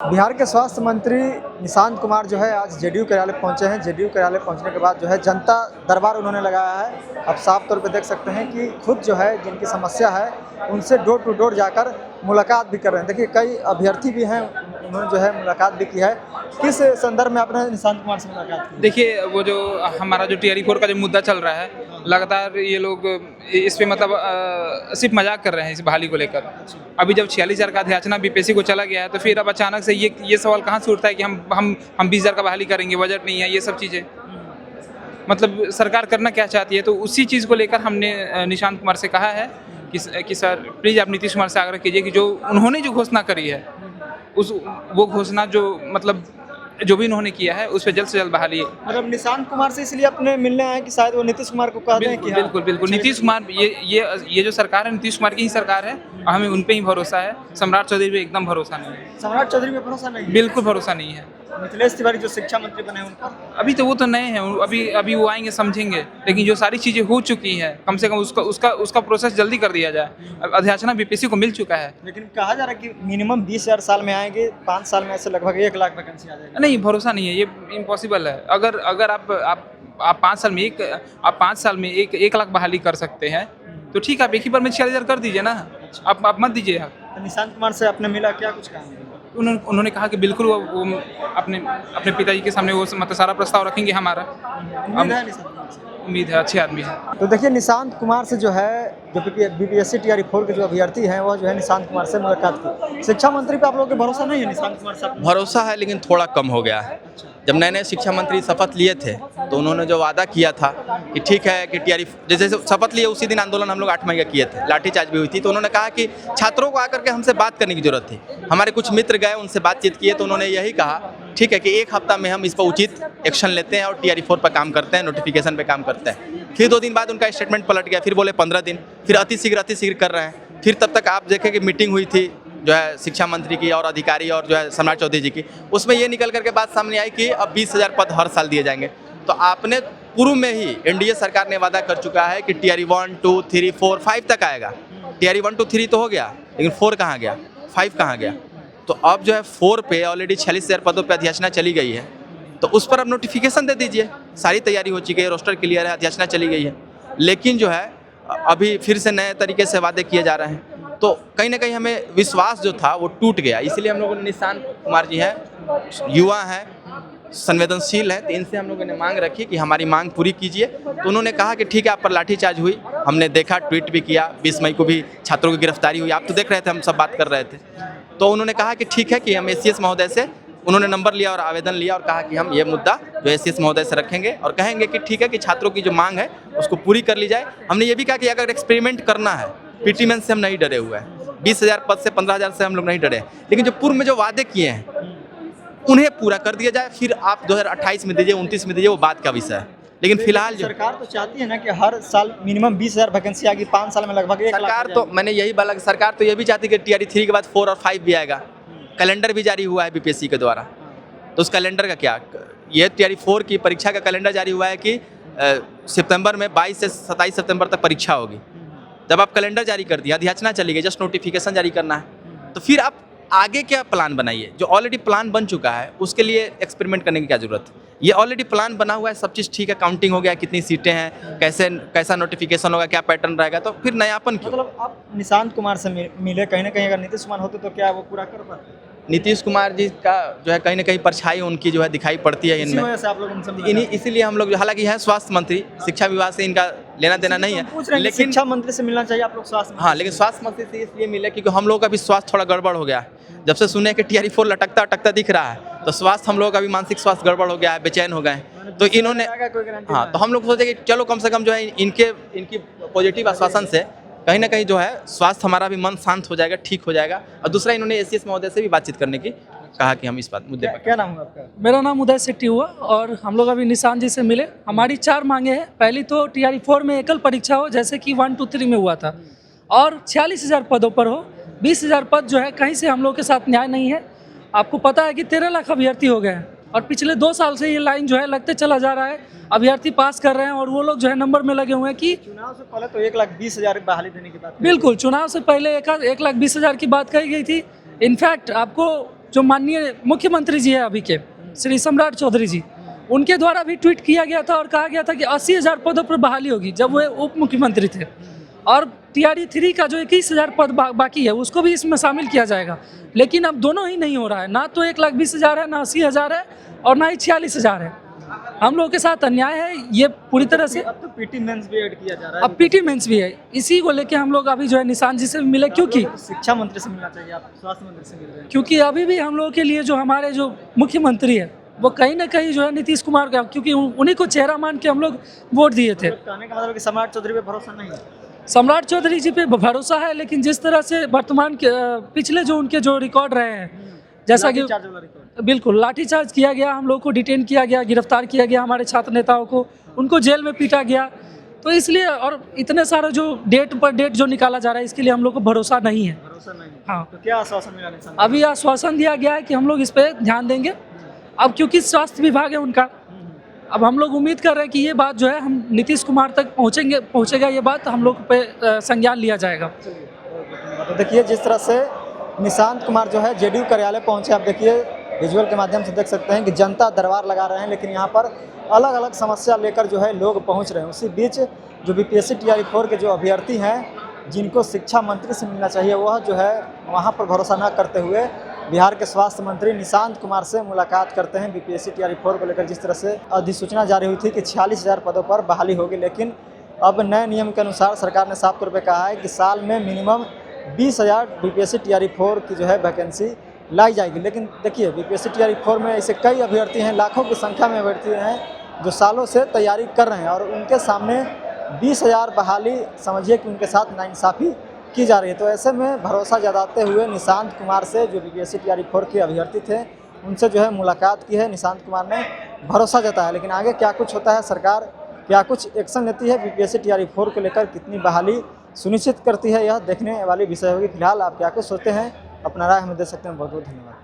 बिहार के स्वास्थ्य मंत्री निशांत कुमार जो है आज जेडीयू कार्यालय पहुंचे हैं। जेडीयू कार्यालय पहुंचने के बाद जो है जनता दरबार उन्होंने लगाया है। अब साफ तौर पे देख सकते हैं कि खुद जो है जिनकी समस्या है उनसे डोर टू डोर जाकर मुलाकात भी कर रहे हैं। देखिए कई अभ्यर्थी भी हैं, उन्होंने जो है मुलाकात भी की है। किस संदर्भ में आपने निशांत कुमार से मुलाकात की? देखिए वो जो हमारा जो टीआरई 4 का जो मुद्दा चल रहा है, लगातार ये लोग इस पे मतलब सिर्फ मजाक कर रहे हैं इस बहाली को लेकर। अभी जब 46,000 का अध्याचना बीपीएससी को चला गया है तो फिर अब अचानक से ये सवाल कहाँ से उठता है कि हम 20,000 का बहाली करेंगे, बजट नहीं है, ये सब चीज़ें मतलब सरकार करना क्या चाहती है। तो उसी चीज़ को लेकर हमने निशांत कुमार से कहा है कि सर प्लीज़ आप नीतीश कुमार से आग्रह कीजिए कि जो उन्होंने जो घोषणा करी है वो घोषणा जो मतलब जो भी उन्होंने किया है उस पर जल्द से जल्द बहाली। मतलब निशांत कुमार से इसलिए अपने मिलने आए कि शायद वो नीतीश कुमार को कह दें कि हाँ, बिल्कुल नीतीश कुमार ये जो सरकार है नीतीश कुमार की ही सरकार है। हमें उन पे ही भरोसा है, सम्राट चौधरी पे एकदम भरोसा नहीं है। सम्राट चौधरी पे भरोसा नहीं है? बिल्कुल भरोसा नहीं है। मिथिलेश तिवारी जो शिक्षा मंत्री बने उन पर अभी तो वो तो नए हैं, अभी वो आएंगे समझेंगे, लेकिन जो सारी चीज़ें हो चुकी हैं कम से कम उसका प्रोसेस जल्दी कर दिया जाए। अध्याचना बीपीएससी को मिल चुका है। लेकिन कहा जा रहा है कि मिनिमम 20,000 साल में आएंगे, 5 साल में ऐसे लगभग 1 लाख वैकेंसी आ जाएगी। नहीं, भरोसा नहीं है, ये इम्पॉसिबल है। अगर आप 5 साल में एक लाख बहाली कर सकते हैं तो ठीक है, आप एक ही बार में 46,000 कर दीजिए ना। आप मत दीजिए। तो निशांत कुमार से आपने मिला, क्या कुछ कहा? उन्होंने कहा कि बिल्कुल वो अपने पिताजी के सामने वो मतलब सारा प्रस्ताव रखेंगे हमारा। उम्मीद है, अच्छे आदमी है। तो देखिए निशांत कुमार से जो है जो बीपीएससी टीआरई 4 के जो अभ्यर्थी हैं वह जो है निशांत कुमार से मुलाकात की। शिक्षा मंत्री पे आप लोगों को भरोसा नहीं है? निशांत कुमार से भरोसा है लेकिन थोड़ा कम हो गया है। जब नए नए शिक्षा मंत्री शपथ लिए थे तो उन्होंने जो वादा किया था कि ठीक है कि टीआरई जैसे शपथ लिए उसी दिन आंदोलन हम लोग 8 मई का किए थे, लाठीचार्ज भी हुई थी। तो उन्होंने कहा कि छात्रों को आकर के हमसे बात करने की जरूरत थी। हमारे कुछ मित्र गए, उनसे बातचीत किए तो उन्होंने यही कहा ठीक है कि 1 हफ्ता में हम इस पर उचित एक्शन लेते हैं और टीआरई 4 पर काम करते हैं, नोटिफिकेशन पे काम करते हैं। फिर 2 दिन बाद उनका स्टेटमेंट पलट गया, फिर बोले 15 दिन, फिर अति शीघ्र कर रहे हैं। फिर तब तक आप देखें कि मीटिंग हुई थी जो है शिक्षा मंत्री की और अधिकारी और जो है सम्राट चौधरी जी की, उसमें ये निकल करके बात सामने आई कि अब 20,000 पद हर साल दिए जाएंगे। तो आपने पूर्व में ही एनडीए सरकार ने वादा कर चुका है कि टीआरई 1, 2, 3, 4, 5 तक आएगा। टीआरई 1, 2, 3 तो हो गया, लेकिन 4 कहाँ गया, 5 कहाँ गया? तो अब जो है 4 पे ऑलरेडी 46,000 पदों पर अध्याचना चली गई है, तो उस पर अब नोटिफिकेशन दे दीजिए। सारी तैयारी हो चुकी है, रोस्टर क्लियर है, अध्याचना चली गई है। लेकिन जो है अभी फिर से नए तरीके से वादे किए जा रहे हैं, तो कहीं ना कहीं हमें विश्वास जो था वो टूट गया। इसलिए हम लोगों ने निशांत कुमार जी हैं, युवा हैं, संवेदनशील है, तो इनसे हम लोगों ने मांग रखी कि हमारी मांग पूरी कीजिए। तो उन्होंने कहा कि ठीक है, आप पर लाठीचार्ज हुई, हमने देखा, ट्वीट भी किया। 20 मई को भी छात्रों की गिरफ्तारी हुई, आप तो देख रहे थे, हम सब बात कर रहे थे। तो उन्होंने कहा कि ठीक है कि हम एसीएस महोदय से उन्होंने नंबर लिया और आवेदन लिया और कहा कि हम ये मुद्दा जो एसीएस महोदय से रखेंगे और कहेंगे कि ठीक है कि छात्रों की जो मांग है उसको पूरी कर ली जाए। हमने ये भी कहा कि अगर एक्सपेरिमेंट करना है, पीटी मेन से हम नहीं डरे हुए हैं, 20,000 पद से 15,000 से हम लोग नहीं डरे, लेकिन जो पूर्व में जो वादे किए हैं उन्हें पूरा कर दिया जाए। फिर आप 2028 में दीजिए, 29 में दीजिए, वो बात का विषय है। लेकिन फिलहाल सरकार तो चाहती है ना कि हर साल मिनिमम 20,000 वैकेंसी आएगी, 5 साल में लगभग 1 लाख। सरकार तो मैंने यही बोला कि सरकार तो ये भी चाहती है कि टीआरई 3 के बाद 4 और 5 भी आएगा। कैलेंडर भी जारी हुआ है बीपीएससी के द्वारा, तो उस कैलेंडर का क्या, ये टीआरई 4 की परीक्षा का कैलेंडर जारी हुआ है कि सितंबर में 22 से 27 सितंबर तक परीक्षा होगी। जब आप कैलेंडर जारी कर दिया, अध्याचना चली गई, जस्ट नोटिफिकेशन जारी करना है, तो फिर आप आगे क्या प्लान बनाइए। जो ऑलरेडी प्लान बन चुका है उसके लिए एक्सपेरिमेंट करने की क्या जरूरत है? ये ऑलरेडी प्लान बना हुआ है, सब चीज़ ठीक है, काउंटिंग हो गया, कितनी सीटें हैं, कैसा नोटिफिकेशन होगा, क्या पैटर्न रहेगा, तो फिर नयापन क्यों? मतलब आप निशांत कुमार से मिले, कहीं ना कहीं अगर नीतीश कुमार होते तो क्या वो पूरा कर पाते? नीतीश कुमार जी का जो है कहीं ना कहीं परछाई उनकी जो है दिखाई पड़ती है इनमें। आप लोग इसीलिए हम लोग, हालांकि है स्वास्थ्य मंत्री, शिक्षा विभाग से इनका लेना देना नहीं है, लेकिन शिक्षा मंत्री से मिलना चाहिए आप लोग, स्वास्थ्य। हाँ, लेकिन स्वास्थ्य मंत्री से इसलिए मिले क्योंकि हम लोग का भी स्वास्थ्य थोड़ा गड़बड़ हो गया है। जब से सुने कि टीआरई 4 लटकता दिख रहा है तो स्वास्थ्य हम लोग का भी मानसिक स्वास्थ्य गड़बड़ हो गया है, बेचैन हो गए। तो इन्होंने, हाँ, तो हम लोग सोचे कि चलो कम से कम जो है इनकी पॉजिटिव आश्वासन से कहीं ना कहीं जो है स्वास्थ्य हमारा भी मन शांत हो जाएगा, ठीक हो जाएगा। और दूसरा, इन्होंने एसीएस महोदय से भी बातचीत करने की कहा कि हम इस बात मुद्दे पर। क्या नाम है आपका? मेरा नाम उदय शेट्टी हुआ और हम लोग अभी निशांत जी से मिले। हमारी 4 मांगे हैं। पहली तो टीआरई 4 में एकल परीक्षा हो, जैसे कि 1, 2, 3 में हुआ था, और 46,000 पदों पर हो। 20,000 पद जो है कहीं से हम लोग के साथ न्याय नहीं है। आपको पता है कि 13 लाख अभ्यर्थी हो गए हैं और पिछले 2 साल से ये लाइन जो है लगते चला जा रहा है। अभ्यर्थी पास कर रहे हैं और वो लोग जो है नंबर में लगे हुए हैं कि चुनाव से पहले तो 1,20,000 बहाली देने की बात। बिल्कुल, चुनाव से पहले 1,20,000 की बात कही गई थी। इनफैक्ट आपको जो माननीय मुख्यमंत्री जी है अभी के, श्री सम्राट चौधरी जी, उनके द्वारा भी ट्वीट किया गया था और कहा गया था कि 80,000 पदों पर बहाली होगी जब वो उप मुख्यमंत्री थे। और टीआरई 3 का जो 21,000 पद बाकी है उसको भी इसमें शामिल किया जाएगा, लेकिन अब दोनों ही नहीं हो रहा है। ना तो 1,20,000 है, ना 80,000 है, और ना ही 46,000 है। हम लोगों के साथ अन्याय है ये पूरी तरह से। अब तो पीटी मेंस भी ऐड किया जा रहा है। अब पीटी मेंस भी है, इसी को लेके हम लोग अभी जो है निशांत जी से भी मिले, क्योंकि शिक्षा मंत्री से मिलना चाहिए, आप स्वास्थ्य मंत्री से मिल रहे हैं। क्योंकि अभी भी हम लोगों के लिए जो हमारे जो मुख्यमंत्री है वो कहीं ना कहीं जो है नीतीश कुमार का, क्योंकि उन्हीं को चेहरा मान के हम लोग वोट दिए थे। कहने का मतलब कि सम्राट चौधरी पे भरोसा नहीं है। सम्राट चौधरी जी पे भरोसा है, लेकिन जिस तरह से वर्तमान के पिछले जो उनके जो रिकॉर्ड रहे हैं, जैसा कि लाठीचार्ज वाला रिकॉर्ड। बिल्कुल लाठीचार्ज किया गया, हम लोग को डिटेन किया गया, गिरफ्तार किया गया, हमारे छात्र नेताओं को उनको जेल में पीटा गया, तो इसलिए और इतने सारे जो डेट पर डेट जो निकाला जा रहा है, इसके लिए हम लोग को भरोसा नहीं है। भरोसा नहीं है। हाँ, तो क्या आश्वासन मिला निशांत? अभी आश्वासन दिया गया है कि हम लोग इस पर ध्यान देंगे। अब क्योंकि स्वास्थ्य विभाग है उनका, अब हम लोग उम्मीद कर रहे हैं कि ये बात जो है हम नीतीश कुमार तक पहुंचेगा, ये बात हम लोग पे संज्ञान लिया जाएगा। तो देखिए जिस तरह से निशांत कुमार जो है जेडीयू कार्यालय पहुंचे, आप देखिए विजुअल के माध्यम से देख सकते हैं कि जनता दरबार लगा रहे हैं, लेकिन यहाँ पर अलग अलग समस्या लेकर जो है लोग पहुँच रहे हैं। उसी बीच जो बीपीएससी टीआरई 4 के जो अभ्यर्थी हैं, जिनको शिक्षा मंत्री से मिलना चाहिए, वह जो है वहाँ पर भरोसा न करते हुए बिहार के स्वास्थ्य मंत्री निशांत कुमार से मुलाकात करते हैं। बीपीएससी टीआरई 4 को लेकर जिस तरह से अधिसूचना जारी हुई थी कि 46,000 पदों पर बहाली होगी, लेकिन अब नए नियम के अनुसार सरकार ने साफ तौर पर कहा है कि साल में मिनिमम 20,000 बीपीएससी टीआरई 4 की जो है वैकेंसी लाई जाएगी। लेकिन देखिए बीपीएससी टीआरई 4 में ऐसे कई अभ्यर्थी हैं, लाखों की संख्या में अभ्यर्थी हैं जो सालों से तैयारी कर रहे हैं, और उनके सामने 20,000 बहाली समझिए कि उनके साथ नाइंसाफ़ी की जा रही है। तो ऐसे में भरोसा जताते हुए निशांत कुमार से, जो बीपीएससी टीआरई 4 के अभ्यर्थी थे, उनसे जो है मुलाकात की है। निशांत कुमार ने भरोसा जताया, लेकिन आगे क्या कुछ होता है, सरकार क्या कुछ एक्शन लेती है, बीपीएससी टीआरई 4 को लेकर कितनी बहाली सुनिश्चित करती है, यह देखने वाली विषय होगी। फिलहाल आप क्या कुछ सोचते हैं, अपना राय हमें दे सकते हैं। बहुत बहुत धन्यवाद।